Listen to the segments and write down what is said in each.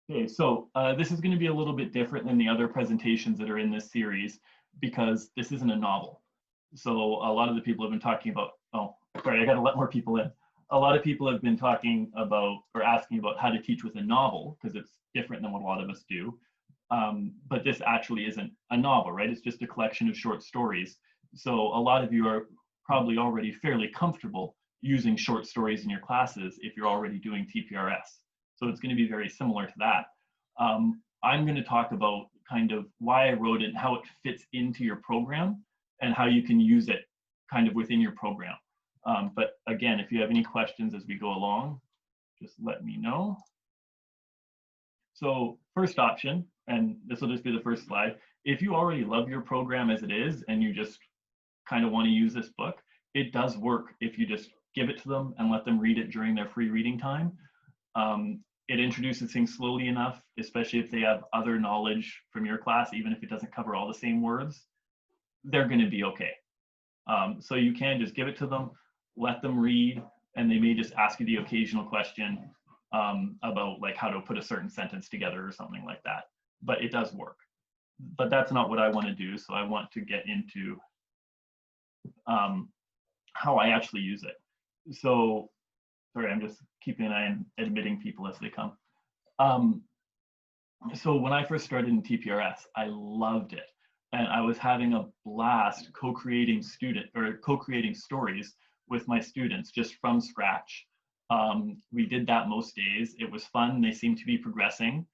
Okay, so this is going to be a little bit different than the other presentations that are in this series because this isn't a novel. So a lot of the people have been talking about, oh, sorry, I got to let more people in. A lot of people have been talking about or asking about how to teach with a novel because it's different than what a lot of us do. But this actually isn't a novel, right? It's just a collection of short stories. So a lot of you are probably already fairly comfortable using short stories in your classes if you're already doing TPRS. So it's going to be very similar to that. I'm going to talk about kind of why I wrote it and how it fits into your program and how you can use it kind of within your program. But again, if you have any questions as we go along, just let me know. So first option, and this will just be the first slide. If you already love your program as it is and you just kind of want to use this book, it does work if you just give it to them and let them read it during their free reading time. It introduces things slowly enough, especially if they have other knowledge from your class, even if it doesn't cover all the same words, they're going to be okay. So you can just give it to them, let them read, and they may just ask you the occasional question about like how to put a certain sentence together or something like that. But it does work. But that's not what I want to do. So I want to get into how I actually use it. So sorry, I'm just keeping an eye on admitting people as they come. So when I first started in TPRS, I loved it. And I was having a blast co-creating stories with my students just from scratch. We did that most days. It was fun. They seemed to be progressing.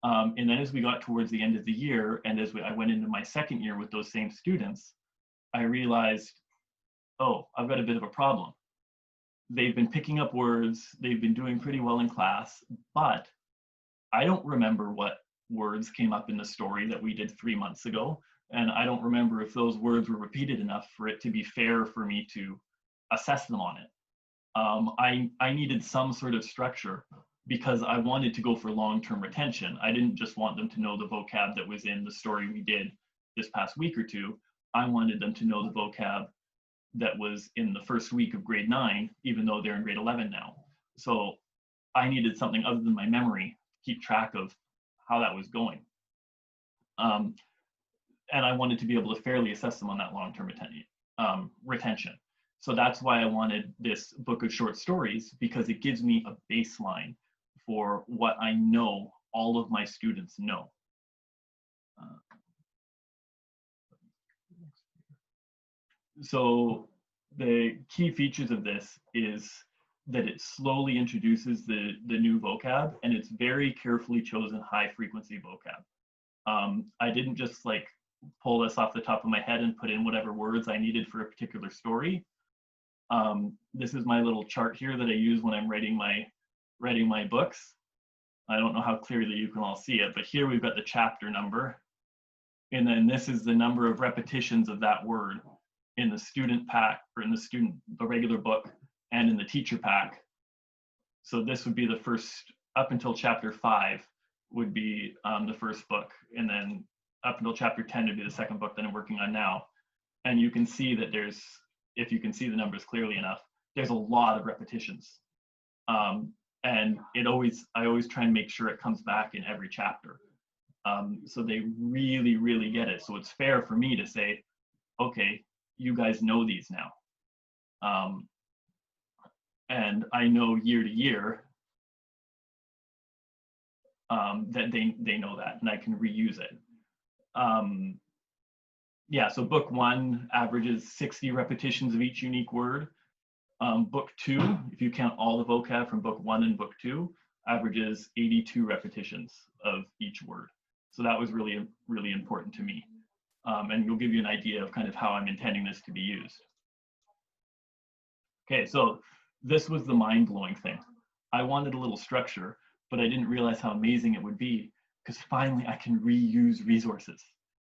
And then as we got towards the end of the year, and as I went into my second year with those same students, I realized, oh, I've got a bit of a problem. They've been picking up words, they've been doing pretty well in class, but I don't remember what words came up in the story that we did 3 months ago. And I don't remember if those words were repeated enough for it to be fair for me to assess them on it. I needed some sort of structure because I wanted to go for long-term retention. I didn't just want them to know the vocab that was in the story we did this past week or two. I wanted them to know the vocab that was in the first week of grade 9, even though they're in grade 11 now. So I needed something other than my memory to keep track of how that was going. And I wanted to be able to fairly assess them on that long-term retention. So that's why I wanted this book of short stories, because it gives me a baseline for what I know all of my students know. So the key features of this is that it slowly introduces the new vocab, and it's very carefully chosen high frequency vocab. I didn't just like pull this off the top of my head and put in whatever words I needed for a particular story. This is my little chart here that I use when I'm writing my books. I don't know how clearly you can all see it, but here we've got the chapter number. And then this is the number of repetitions of that word in the student pack, or in the regular book, and in the teacher pack. So this would be the first, up until chapter 5 would be the first book, and then up until chapter 10 would be the second book that I'm working on now. And you can see that there's, if you can see the numbers clearly enough, there's a lot of repetitions. And I always try and make sure it comes back in every chapter. So they really, really get it. So it's fair for me to say, okay, you guys know these now. And I know year to year that they know that, and I can reuse it. Yeah, so book 1 averages 60 repetitions of each unique word. Book 2, if you count all the vocab from book 1 and book 2, averages 82 repetitions of each word. So that was really, really important to me. And it'll give you an idea of kind of how I'm intending this to be used. Okay, so this was the mind-blowing thing. I wanted a little structure, but I didn't realize how amazing it would be, because finally I can reuse resources.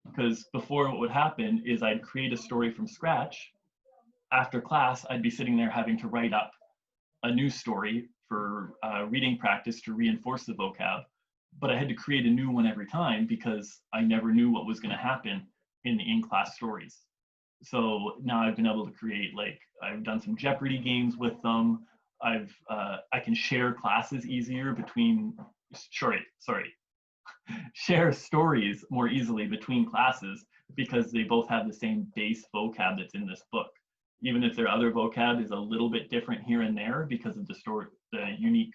Because before, what would happen is I'd create a story from scratch. After class, I'd be sitting there having to write up a new story for reading practice to reinforce the vocab, but I had to create a new one every time because I never knew what was going to happen in the in-class stories. So now I've been able to create, like, I've done some Jeopardy games with them. I can share classes easier between sorry, share stories more easily between classes because they both have the same base vocab that's in this book. Even if their other vocab is a little bit different here and there because of the unique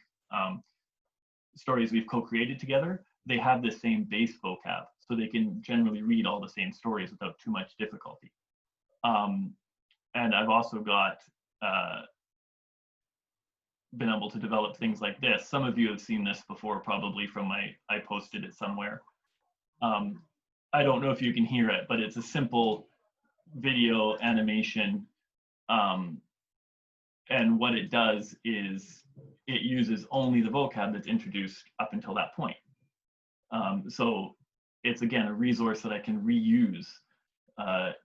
stories we've co-created together, they have the same base vocab, so they can generally read all the same stories without too much difficulty. And I've also got been able to develop things like this. Some of you have seen this before, probably from I posted it somewhere. I don't know if you can hear it, but it's a simple video animation. And what it does is it uses only the vocab that's introduced up until that point. So it's, again, a resource that I can reuse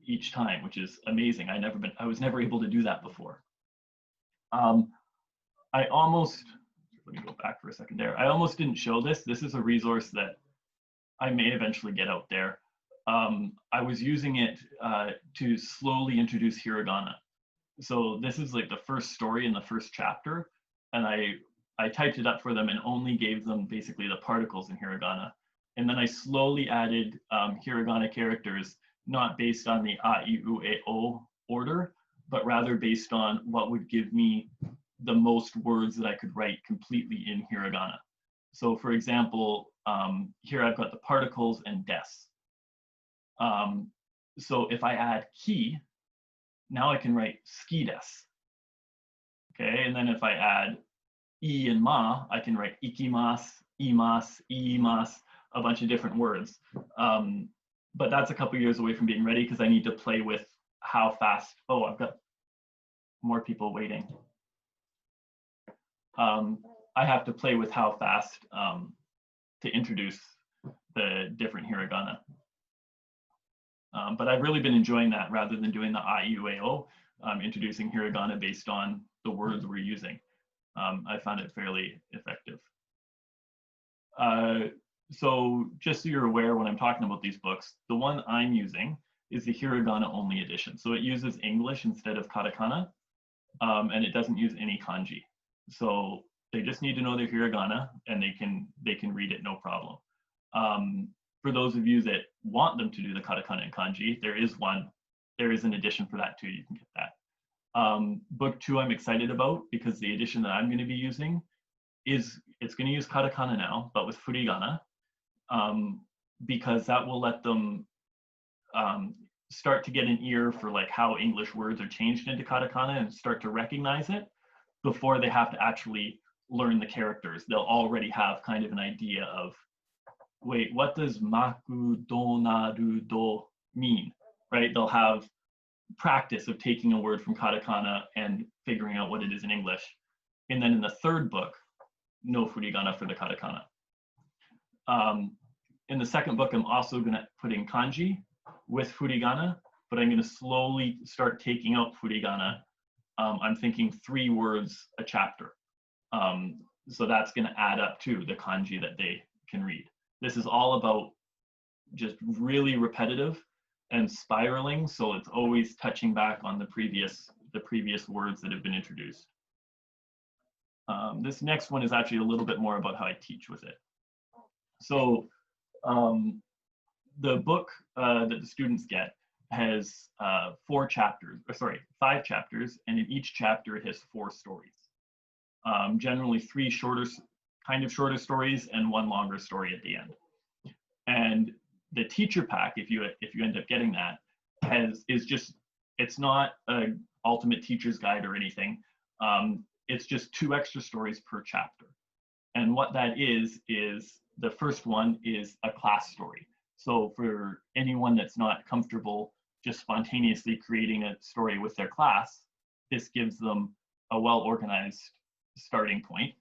each time, which is amazing. I was never able to do that before. Let me go back for a second there. I almost didn't show this. This is a resource that I may eventually get out there. I was using it to slowly introduce hiragana. So this is like the first story in the first chapter, and I typed it up for them and only gave them basically the particles in hiragana. And then I slowly added hiragana characters, not based on the a, I, U, E, O order, but rather based on what would give me the most words that I could write completely in hiragana. So for example, here I've got the particles and des. So if I add ki, now I can write ski des. Okay, and then if I add I and ma, I can write ikimasu, imasu, iimasu, a bunch of different words. But that's a couple years away from being ready because I need to play with how fast. Oh, I've got more people waiting. I have to play with how fast to introduce the different hiragana. But I've really been enjoying that rather than doing the I, U, E, O, introducing hiragana based on the words we're using. I found it fairly effective. So just so you're aware, when I'm talking about these books, the one I'm using is the hiragana only edition. So it uses English instead of katakana, and it doesn't use any kanji. So they just need to know their hiragana, and they can read it no problem. For those of you that want them to do the katakana and kanji, there is an edition for that too. You can get that. Book 2 I'm excited about because the edition that I'm going to be using it's going to use katakana now, but with furigana, because that will let them start to get an ear for like how English words are changed into katakana and start to recognize it before they have to actually learn the characters. They'll already have kind of an idea of, wait, what does maku donaru do mean, right? They'll have practice of taking a word from katakana and figuring out what it is in English. And then in the third book, no furigana for the katakana. In the second book, I'm also going to put in kanji with furigana, but I'm going to slowly start taking out furigana. I'm thinking 3 words a chapter. So that's going to add up to the kanji that they can read. This is all about just really repetitive and spiraling, so it's always touching back on the previous words that have been introduced. This next one is actually a little bit more about how I teach with it. So the book that the students get has 5 chapters, and in each chapter it has 4 stories. Generally 3 shorter stories and 1 longer story at the end. And the teacher pack, if you end up getting that, it's not an ultimate teacher's guide or anything. It's just 2 extra stories per chapter. And what that is the first one is a class story. So for anyone that's not comfortable just spontaneously creating a story with their class, this gives them a well-organized starting point.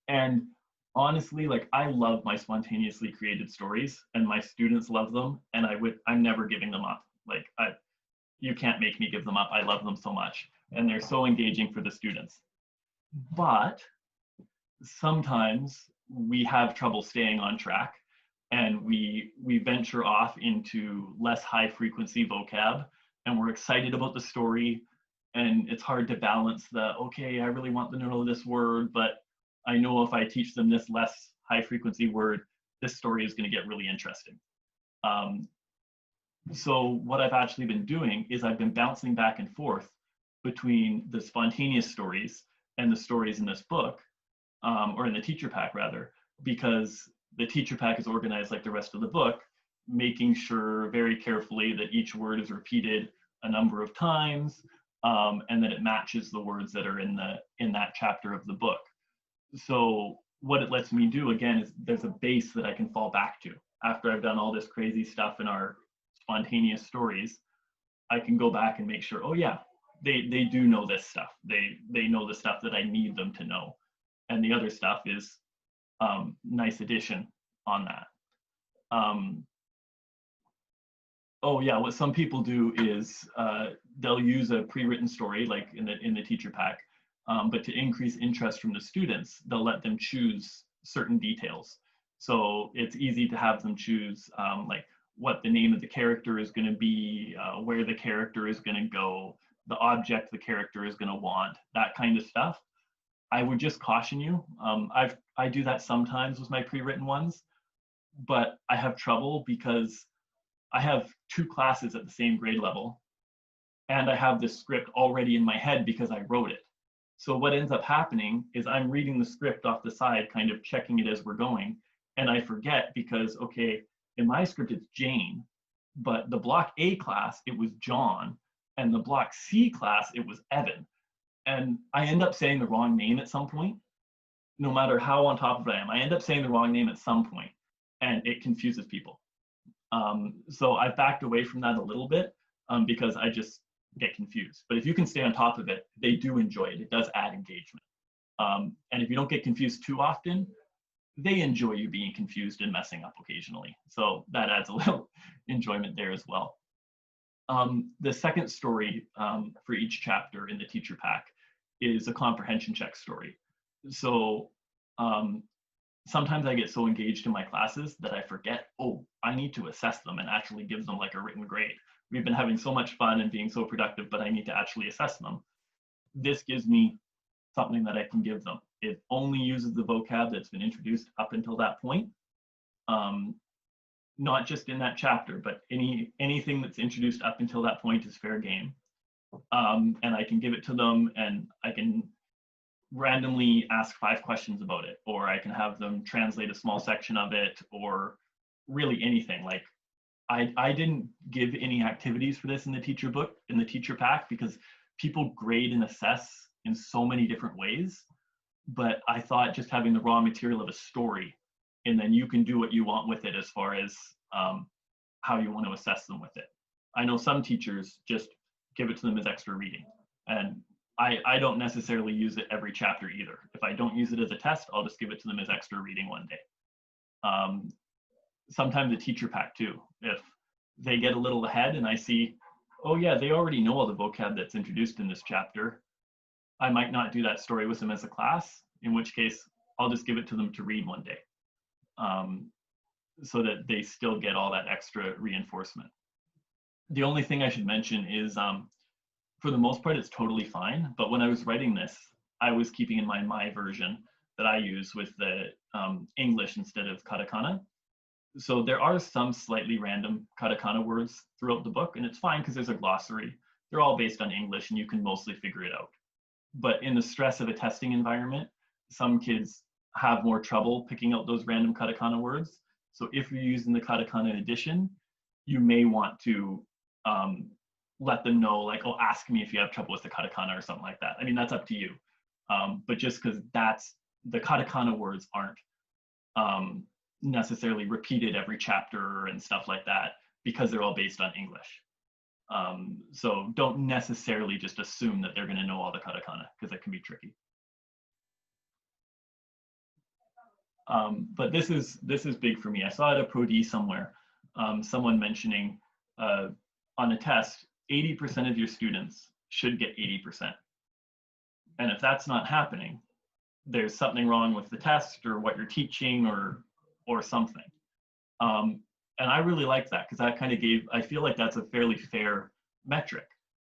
And honestly, like, I love my spontaneously created stories, and my students love them, and I'm never giving them up. Like, you can't make me give them up. I love them so much, and they're so engaging for the students. But sometimes we have trouble staying on track, and we venture off into less high frequency vocab, and we're excited about the story, and it's hard to balance okay, I really want them to know this word, but I know if I teach them this less high frequency word, this story is going to get really interesting. So what I've actually been doing is I've been bouncing back and forth between the spontaneous stories and the stories in this book, or in the teacher pack rather, because the teacher pack is organized like the rest of the book, making sure very carefully that each word is repeated a number of times, and that it matches the words that are in that chapter of the book. So what it lets me do again is there's a base that I can fall back to after I've done all this crazy stuff in our spontaneous stories. I can go back and make sure, oh yeah, they do know this stuff. They know the stuff that I need them to know, and the other stuff is nice addition on that. Oh yeah, what some people do is they'll use a pre-written story like in the teacher pack, but to increase interest from the students, they'll let them choose certain details. So it's easy to have them choose like what the name of the character is going to be, where the character is going to go, the object the character is going to want, that kind of stuff. I would just caution you. I do that sometimes with my pre-written ones, but I have trouble because I have 2 classes at the same grade level, and I have this script already in my head because I wrote it. So what ends up happening is I'm reading the script off the side, kind of checking it as we're going, and I forget because, okay, in my script it's Jane, but the block A class, it was John, and the block C class, it was Evan. And I end up saying the wrong name at some point. No matter how on top of it I am, I end up saying the wrong name at some point, and it confuses people. So I've backed away from that a little bit because I just get confused. But if you can stay on top of it, they do enjoy it. It does add engagement. And if you don't get confused too often, they enjoy you being confused and messing up occasionally. So that adds a little enjoyment there as well. The second story for each chapter in the teacher pack is a comprehension check story. So sometimes I get so engaged in my classes that I forget, oh, I need to assess them and actually give them like a written grade. We've been having so much fun and being so productive, but I need to actually assess them. This gives me something that I can give them. It only uses the vocab that's been introduced up until that point. Not just in that chapter, but anything that's introduced up until that point is fair game. And I can give it to them, and I can randomly ask 5 questions about it, or I can have them translate a small section of it, or really anything. Like I didn't give any activities for this in the teacher book, in the teacher pack, because people grade and assess in so many different ways. But I thought just having the raw material of a story, and then you can do what you want with it as far as how you want to assess them with it. I know some teachers just give it to them as extra reading, and I don't necessarily use it every chapter either. If I don't use it as a test, I'll just give it to them as extra reading one day. Sometimes a teacher pack too. If they get a little ahead and I see, oh yeah, they already know all the vocab that's introduced in this chapter, I might not do that story with them as a class, in which case I'll just give it to them to read one day, so that they still get all that extra reinforcement. The only thing I should mention is, for the most part, it's totally fine. But when I was writing this, I was keeping in mind my version that I use with the English instead of katakana. So there are some slightly random katakana words throughout the book, and it's fine because there's a glossary. They're all based on English, and you can mostly figure it out. But in the stress of a testing environment, some kids have more trouble picking out those random katakana words. So if you're using the katakana edition, you may want to let them know, like, oh, ask me if you have trouble with the katakana or something like that. I mean, that's up to you. But just because the katakana words aren't necessarily repeated every chapter and stuff like that, because they're all based on English. So don't necessarily just assume that they're going to know all the katakana, because that can be tricky. But this is big for me. I saw it at Pro D somewhere, someone mentioning on a test, 80% of your students should get 80%. And if that's not happening, there's something wrong with the test or what you're teaching or something. And I really like that, because that kind of I feel like that's a fairly fair metric.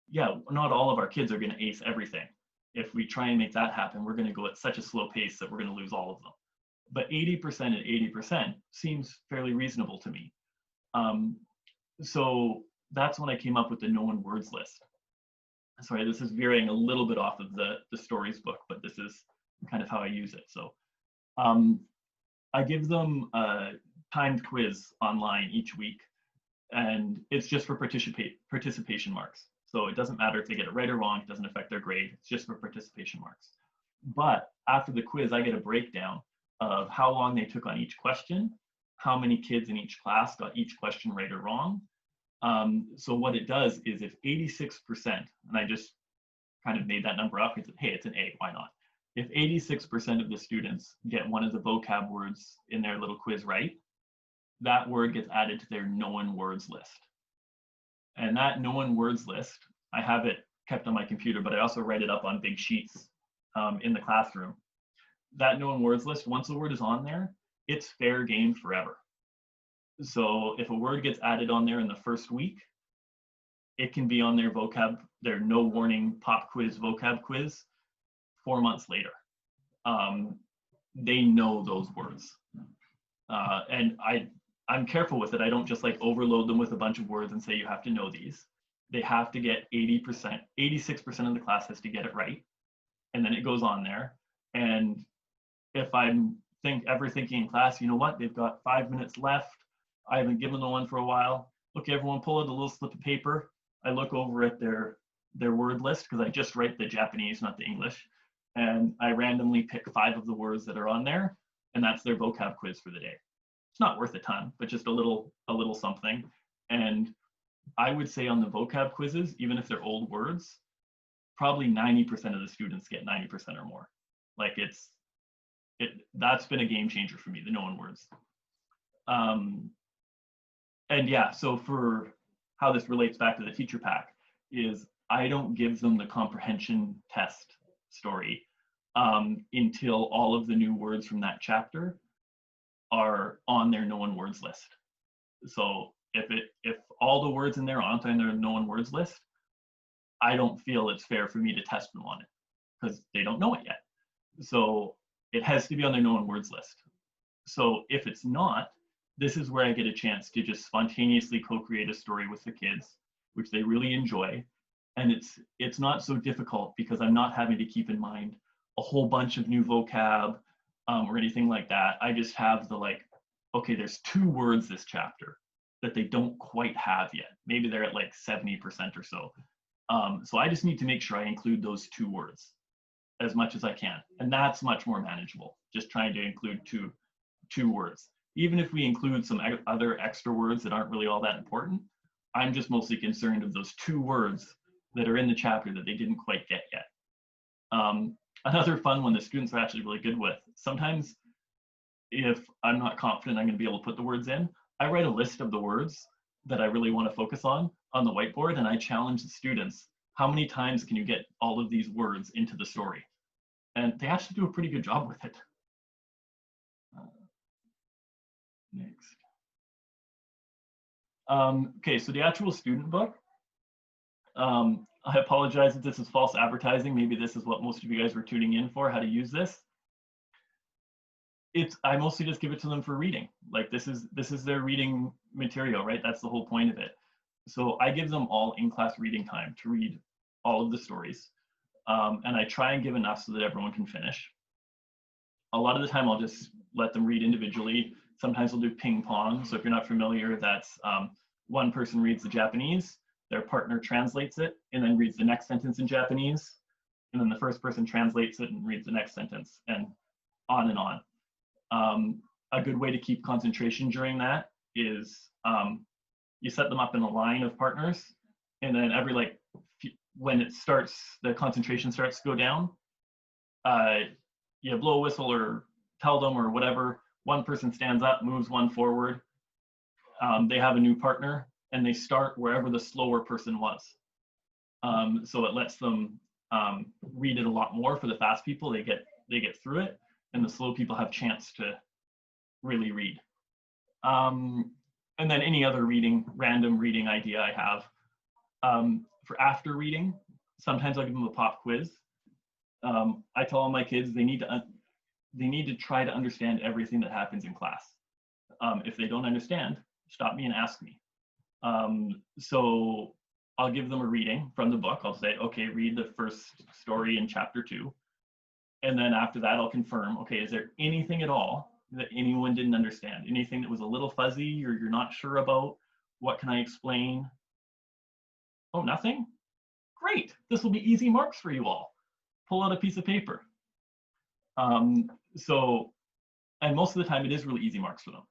Yeah, not all of our kids are going to ace everything. if we try and make that happen, we're going to go at such a slow pace that we're going to lose all of them. But 80% and 80% seems fairly reasonable to me. So that's when I came up with the known words list. Sorry, this is veering a little bit off of the stories book, but this is kind of how I use it. So I give them a timed quiz online each week, and it's just for participation marks. So it doesn't matter if they get it right or wrong, it doesn't affect their grade, it's just for participation marks. But after the quiz, I get a breakdown of how long they took on each question, how many kids in each class got each question right or wrong. So what it does is if 86%, and I just kind of made that number up, it's, hey, it's an A, why not? If 86% of the students get one of the vocab words in their little quiz right, that word gets added to their known words list. And that known words list, I have it kept on my computer, but I also write it up on big sheets in the classroom. That known words list, once a word is on there, it's fair game forever. So if a word gets added on there in the first week, it can be on their vocab, their no warning pop quiz vocab quiz 4 months later. They know those words. And I'm careful with it. I don't just like overload them with a bunch of words and say you have to know these. They have to get 80%, 86% of the class has to get it right. And then it goes on there. And if I'm ever thinking in class, you know what, they've got 5 minutes left, I haven't given them one for a while. Okay, everyone pull out a little slip of paper. I look over at their word list, because I just write the Japanese, not the English. And I randomly pick 5 of the words that are on there, and that's their vocab quiz for the day. It's not worth a ton, but just a little something. And I would say on the vocab quizzes, even if they're old words, probably 90% of the students get 90% or more. Like that's been a game changer for me, the known words. And yeah, so for how this relates back to the teacher pack is I don't give them the comprehension test story until all of the new words from that chapter are on their known words list. So if all the words in there aren't on their known words list, I don't feel it's fair for me to test them on it because they don't know it yet. So it has to be on their known words list. So if it's not, this is where I get a chance to just spontaneously co-create a story with the kids, which they really enjoy. And it's not so difficult because I'm not having to keep in mind a whole bunch of new vocab or anything like that. I just have the like, okay, there's 2 words this chapter that they don't quite have yet. Maybe they're at like 70% or so. So I just need to make sure I include those 2 words as much as I can. And that's much more manageable, just trying to include two words. Even if we include some other extra words that aren't really all that important, I'm just mostly concerned of those 2 words that are in the chapter that they didn't quite get yet. Another fun one that students are actually really good with, sometimes if I'm not confident I'm going to be able to put the words in, I write a list of the words that I really want to focus on the whiteboard, and I challenge the students, how many times can you get all of these words into the story? And they actually do a pretty good job with it. Next. Okay, so the actual student book, I apologize if this is false advertising. Maybe this is what most of you guys were tuning in for, how to use this. I mostly just give it to them for reading. Like this is their reading material, right? That's the whole point of it. So I give them all in-class reading time to read all of the stories. And I try and give enough so that everyone can finish. A lot of the time I'll just let them read individually. Sometimes we'll do ping pong. So if you're not familiar, that's one person reads the Japanese, their partner translates it, and then reads the next sentence in Japanese. And then the first person translates it and reads the next sentence, and on and on. A good way to keep concentration during that is you set them up in a line of partners, and then when it starts, the concentration starts to go down, you blow a whistle or tell them or whatever, one person stands up, moves one forward, they have a new partner, and they start wherever the slower person was. So it lets them read it a lot more. For the fast people, they get through it, and the slow people have chance to really read. And then any other random reading idea I have. For after reading, sometimes I'll give them a pop quiz. I tell all my kids they need to try to understand everything that happens in class. If they don't understand, stop me and ask me. So I'll give them a reading from the book. I'll say, okay, read the first story in chapter 2. And then after that, I'll confirm, okay, is there anything at all that anyone didn't understand? Anything that was a little fuzzy or you're not sure about? What can I explain? Oh, nothing? Great, this will be easy marks for you all. Pull out a piece of paper. And most of the time it is really easy marks for them.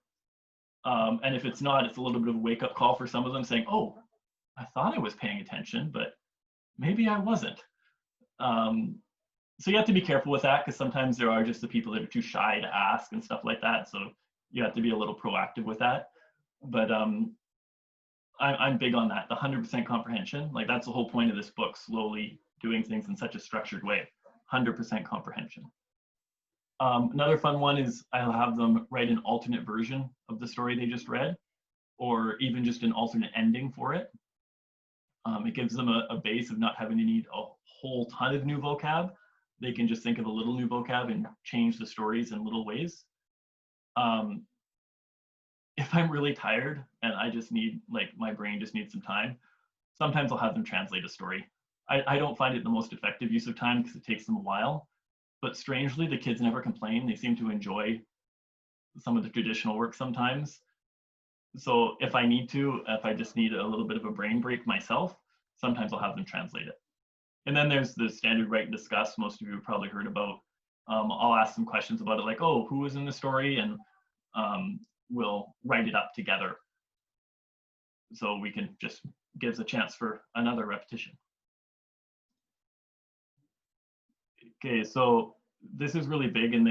And if it's not, it's a little bit of a wake-up call for some of them saying, oh, I thought I was paying attention, but maybe I wasn't. So you have to be careful with that because sometimes there are just the people that are too shy to ask and stuff like that. So you have to be a little proactive with that. But I'm big on that, the 100% comprehension. Like that's the whole point of this book, slowly doing things in such a structured way, 100% comprehension. Another fun one is I'll have them write an alternate version of the story they just read, or even just an alternate ending for it. It gives them a base of not having to need a whole ton of new vocab. They can just think of a little new vocab and change the stories in little ways. If I'm really tired and I just need, like my brain just needs some time, sometimes I'll have them translate a story. I don't find it the most effective use of time because it takes them a while. But strangely, the kids never complain. They seem to enjoy some of the traditional work sometimes. So if I need to, if I just need a little bit of a brain break myself, sometimes I'll have them translate it. And then there's the standard write and discuss most of you have probably heard about. I'll ask some questions about it like, oh, who was in the story? And we'll write it up together. So we can just gives a chance for another repetition. Okay, so this is really big, and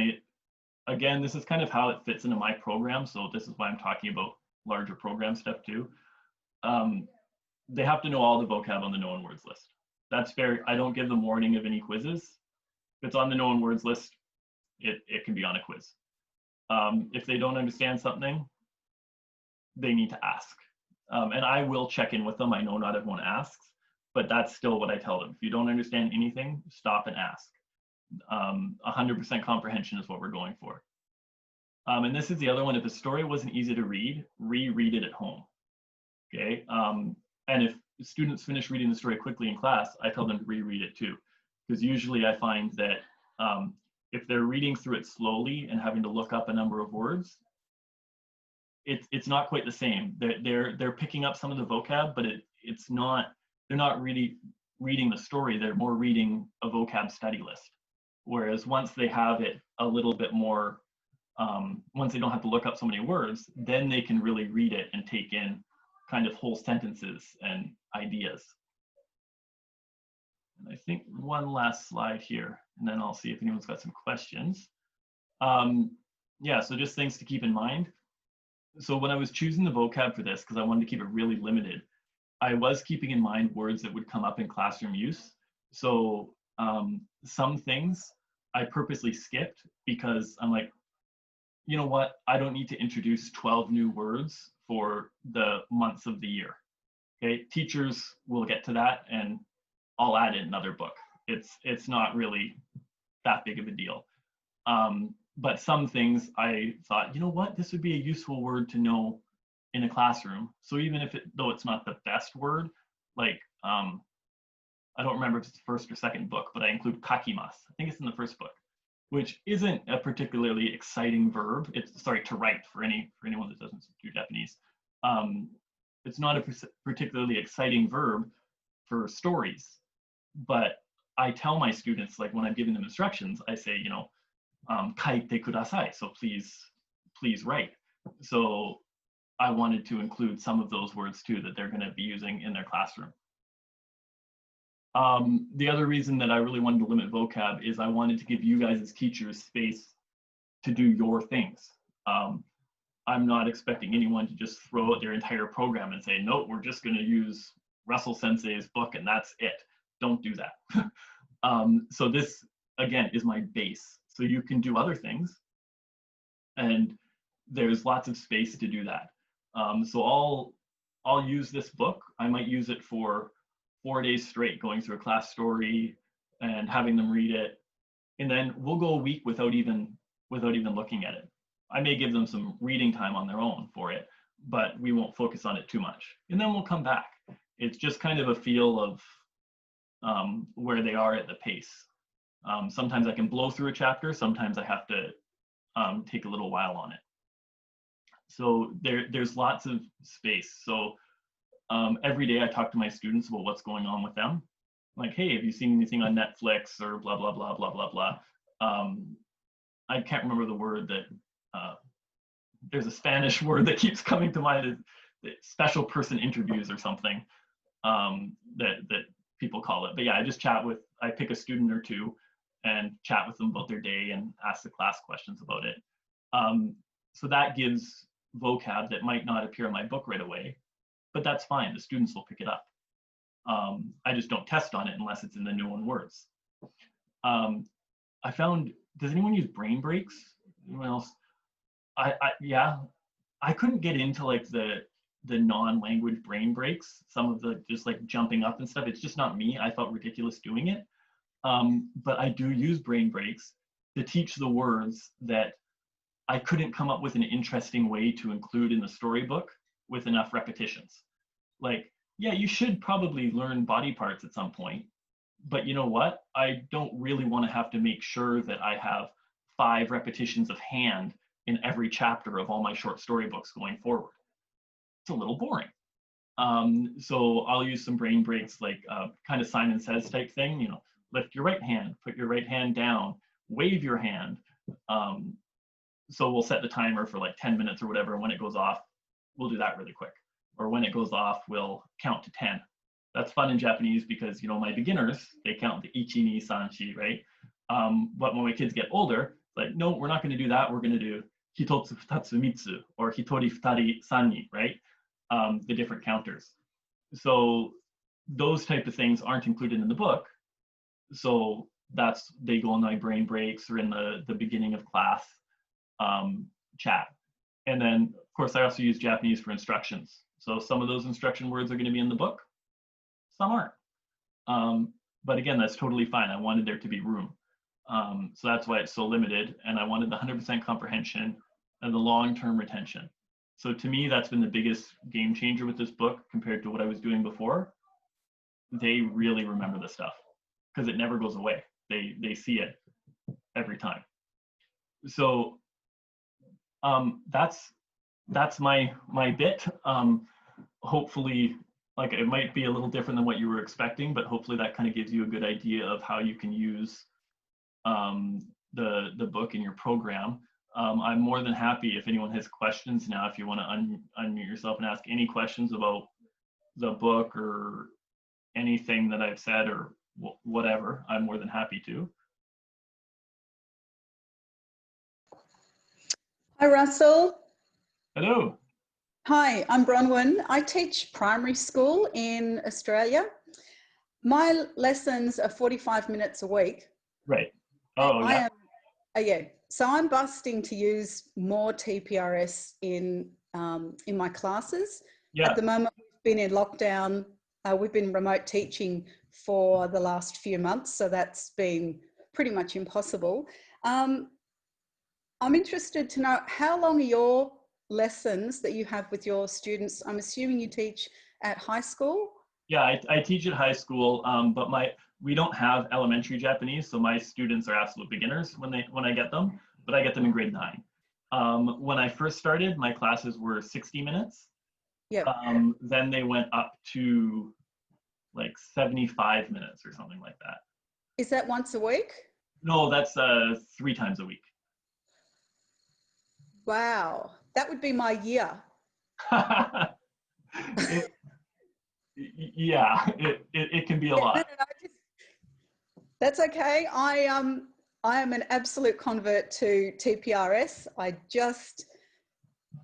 again, this is kind of how it fits into my program. So this is why I'm talking about larger program stuff too. They have to know all the vocab on the known words list. That's fair. I don't give them warning of any quizzes. If it's on the known words list, it can be on a quiz. If they don't understand something, they need to ask. And I will check in with them. I know not everyone asks, but that's still what I tell them. If you don't understand anything, stop and ask. 100% comprehension is what we're going for. And this is the other one. If a story wasn't easy to read, reread it at home. Okay. And if students finish reading the story quickly in class, I tell them to reread it too. Because usually I find that if they're reading through it slowly and having to look up a number of words, it's not quite the same. They're picking up some of the vocab, but it's not, they're not really reading the story. They're more reading a vocab study list. Whereas once they have it a little bit more, once they don't have to look up so many words, then they can really read it and take in kind of whole sentences and ideas. And I think one last slide here, and then I'll see if anyone's got some questions. Yeah, so just things to keep in mind. So when I was choosing the vocab for this, because I wanted to keep it really limited, I was keeping in mind words that would come up in classroom use. So some things I purposely skipped because I'm like, you know what? I don't need to introduce 12 new words for the months of the year. Okay, teachers will get to that and I'll add in another book. It's not really that big of a deal. But some things I thought, you know what? This would be a useful word to know in a classroom. So even if though it's not the best word, like, I don't remember if it's the first or second book, but I include kakimasu. I think it's in the first book, which isn't a particularly exciting verb. It's, sorry, to write for anyone that doesn't do Japanese. It's not a particularly exciting verb for stories, but I tell my students, like when I'm giving them instructions, I say, you know, kaite kudasai, so please write. So I wanted to include some of those words too that they're going to be using in their classroom. The other reason that I really wanted to limit vocab is I wanted to give you guys as teachers space to do your things. I'm not expecting anyone to just throw out their entire program and say, no, we're just going to use Russell Sensei's book and that's it. Don't do that. So this, again, is my base. So you can do other things, and there's lots of space to do that. So I'll use this book. I might use it for 4 days straight, going through a class story and having them read it. and then we'll go a week without even looking at it. I may give them some reading time on their own for it, but we won't focus on it too much. And then we'll come back. It's just kind of a feel of where they are at the pace. Sometimes I can blow through a chapter. Sometimes I have to take a little while on it. So there's lots of space. So every day I talk to my students about what's going on with them. Like, hey, have you seen anything on Netflix or blah, blah, blah, blah, blah, blah. I can't remember the word that, there's a Spanish word that keeps coming to mind, special person interviews or something that people call it. But yeah, I pick a student or two and chat with them about their day and ask the class questions about it. So that gives vocab that might not appear in my book right away, but that's fine. The students will pick it up. I just don't test on it unless it's in the new one words. I found, does anyone use brain breaks? Anyone else? Yeah, I couldn't get into like the non-language brain breaks, some of the just like jumping up and stuff. It's just not me. I felt ridiculous doing it. But I do use brain breaks to teach the words that I couldn't come up with an interesting way to include in the storybook with enough repetitions. Like, yeah, you should probably learn body parts at some point, but you know what? I don't really want to have to make sure that I have 5 repetitions of hand in every chapter of all my short storybooks going forward. It's a little boring. So I'll use some brain breaks, like kind of Simon Says type thing, you know, lift your right hand, put your right hand down, wave your hand. So we'll set the timer for like 10 minutes or whatever, and when it goes off, we'll do that really quick. Or when it goes off, we'll count to 10. That's fun in Japanese because, you know, my beginners, they count the ichi, ni, san, shi, right? But when my kids get older, like, no, we're not going to do that. We're going to do hitotsu, futatsu, mitsu, or hitori, futari, sanni, right? The different counters. So those type of things aren't included in the book. So they go in my brain breaks or in the beginning of class chat. And then, of course, I also use Japanese for instructions. So some of those instruction words are going to be in the book, some aren't. But again, that's totally fine. I wanted there to be room. So that's why it's so limited. And I wanted the 100% comprehension and the long-term retention. So to me, that's been the biggest game changer with this book compared to what I was doing before. They really remember the stuff because it never goes away. They see it every time. So that's my bit. Hopefully, like, it might be a little different than what you were expecting, but hopefully that kind of gives you a good idea of how you can use the book in your program. I'm more than happy if anyone has questions now, if you want to unmute yourself and ask any questions about the book or anything that I've said or whatever, I'm more than happy to. Hi, Russell. Hello. Hi, I'm Bronwyn. I teach primary school in Australia. My lessons are 45 minutes a week. Right. Oh, yeah. Yeah. So I'm busting to use more TPRS in my classes. Yeah. At the moment, we've been in lockdown. We've been remote teaching for the last few months, so that's been pretty much impossible. I'm interested to know, how long are your lessons that you have with your students? I'm assuming you teach at high school? Yeah, I teach at high school, but we don't have elementary Japanese, so my students are absolute beginners when I get them, but I get them in grade 9. When I first started, my classes were 60 minutes. Yep. Then they went up to like 75 minutes or something like that. Is that once a week? No, that's 3 times a week. Wow, that would be my year. Yeah, it can be a lot. That's okay. I am an absolute convert to TPRS. I just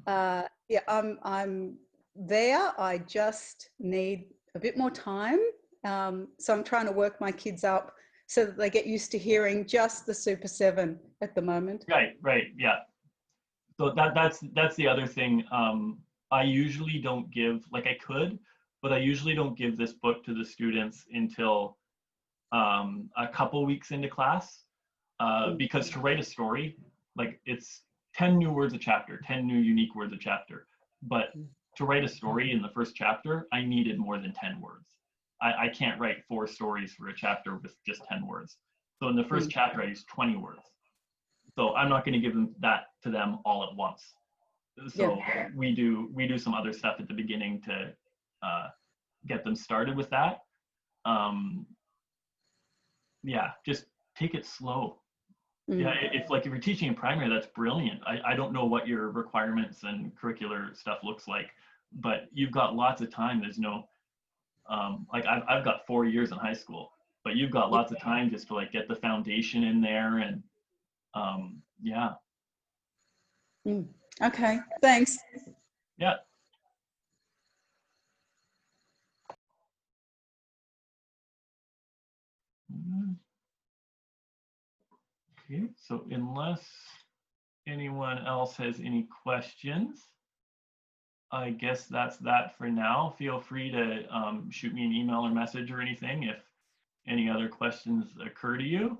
I'm there. I just need a bit more time. So I'm trying to work my kids up so that they get used to hearing just the Super 7 at the moment. Right, yeah. So that's the other thing. I usually don't give, like I could, but I usually don't give this book to the students until a couple weeks into class. because to write a story, like it's 10 new words a chapter, 10 new unique words a chapter. But to write a story in the first chapter, I needed more than 10 words. I can't write 4 stories for a chapter with just 10 words. So in the first chapter, I used 20 words. So I'm not going to give them that to them all at once. So we do some other stuff at the beginning to get them started with that. Just take it slow. Yeah, if you're teaching in primary, that's brilliant. I don't know what your requirements and curricular stuff looks like, but you've got lots of time. There's no I've got 4 years in high school, but you've got lots of time just to get the foundation in there and Okay, thanks. Yeah. Okay, so unless anyone else has any questions, I guess that's that for now. Feel free to shoot me an email or message or anything if any other questions occur to you.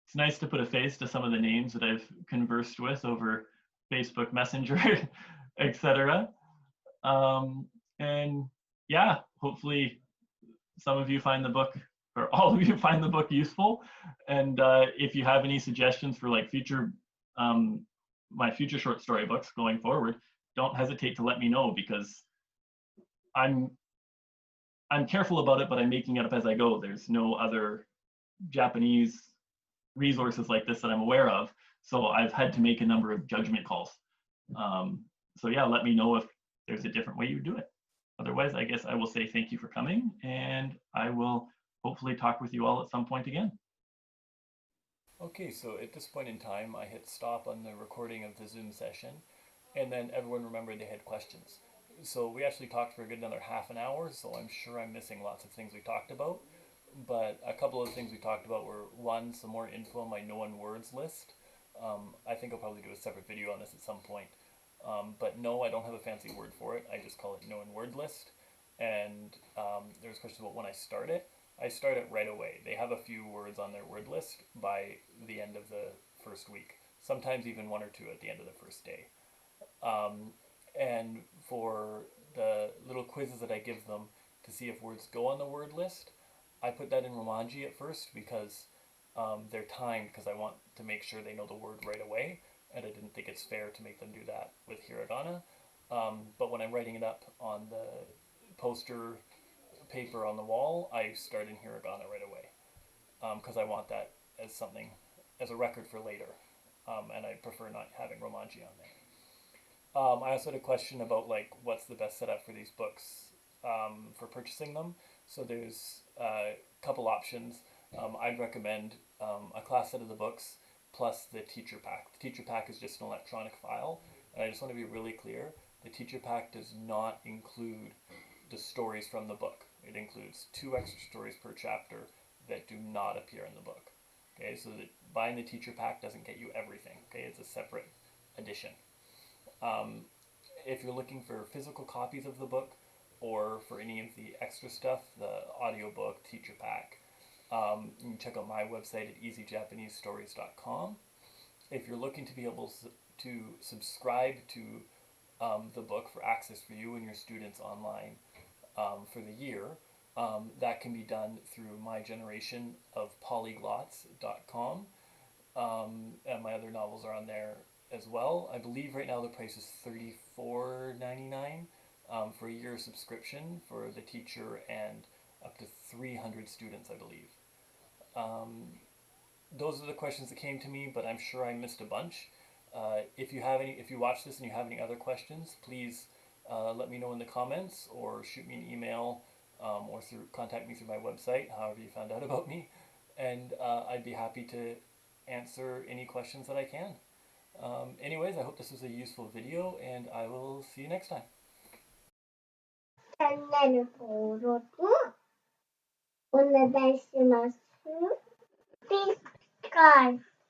It's nice to put a face to some of the names that I've conversed with over Facebook Messenger, etc. And yeah, hopefully some of you find the book, or all of you find the book useful. And if you have any suggestions for future, my future short story books going forward, don't hesitate to let me know, because I'm careful about it, but I'm making it up as I go. There's no other Japanese resources like this that I'm aware of. So I've had to make a number of judgment calls. So yeah, let me know if there's a different way you do it. Otherwise, I guess I will say thank you for coming, and I will hopefully talk with you all at some point again. Okay, so at this point in time, I hit stop on the recording of the Zoom session, and then everyone remembered they had questions. So we actually talked for a good another half an hour, so I'm sure I'm missing lots of things we talked about. But a couple of things we talked about were, one, some more info on my known words list. I think I'll probably do a separate video on this at some point. But no, I don't have a fancy word for it. I just call it known word list. And there's questions about when I start it. I start it right away. They have a few words on their word list by the end of the first week. Sometimes even 1 or 2 at the end of the first day. And for the little quizzes that I give them to see if words go on the word list, I put that in Romanji at first because they're timed, because I want to make sure they know the word right away, and I didn't think it's fair to make them do that with hiragana. But when I'm writing it up on the poster paper on the wall, I start in hiragana right away, because I want that as something, as a record for later, and I prefer not having Romanji on there. I also had a question about what's the best setup for these books for purchasing them. So there's a couple options. I'd recommend a class set of the books plus the teacher pack. The teacher pack is just an electronic file, and I just want to be really clear. The teacher pack does not include the stories from the book. It includes 2 extra stories per chapter that do not appear in the book. Okay, so that buying the teacher pack doesn't get you everything. Okay, it's a separate edition. If you're looking for physical copies of the book, or for any of the extra stuff, the audiobook, teacher pack, you can check out my website at easyjapanesestories.com. If you're looking to be able to subscribe to the book for access for you and your students online for the year, that can be done through my generation of polyglots.com. And my other novels are on there as well. I believe right now the price is $34.99 for a year subscription for the teacher and up to 300 students, I believe. Those are the questions that came to me, but I'm sure I missed a bunch. If you watch this and you have any other questions, please let me know in the comments, or shoot me an email, or contact me through my website, however you found out about me, and I'd be happy to answer any questions that I can. Anyways, I hope this was a useful video, and I will see you next time. チャンネル登録お願いします。Please subscribe.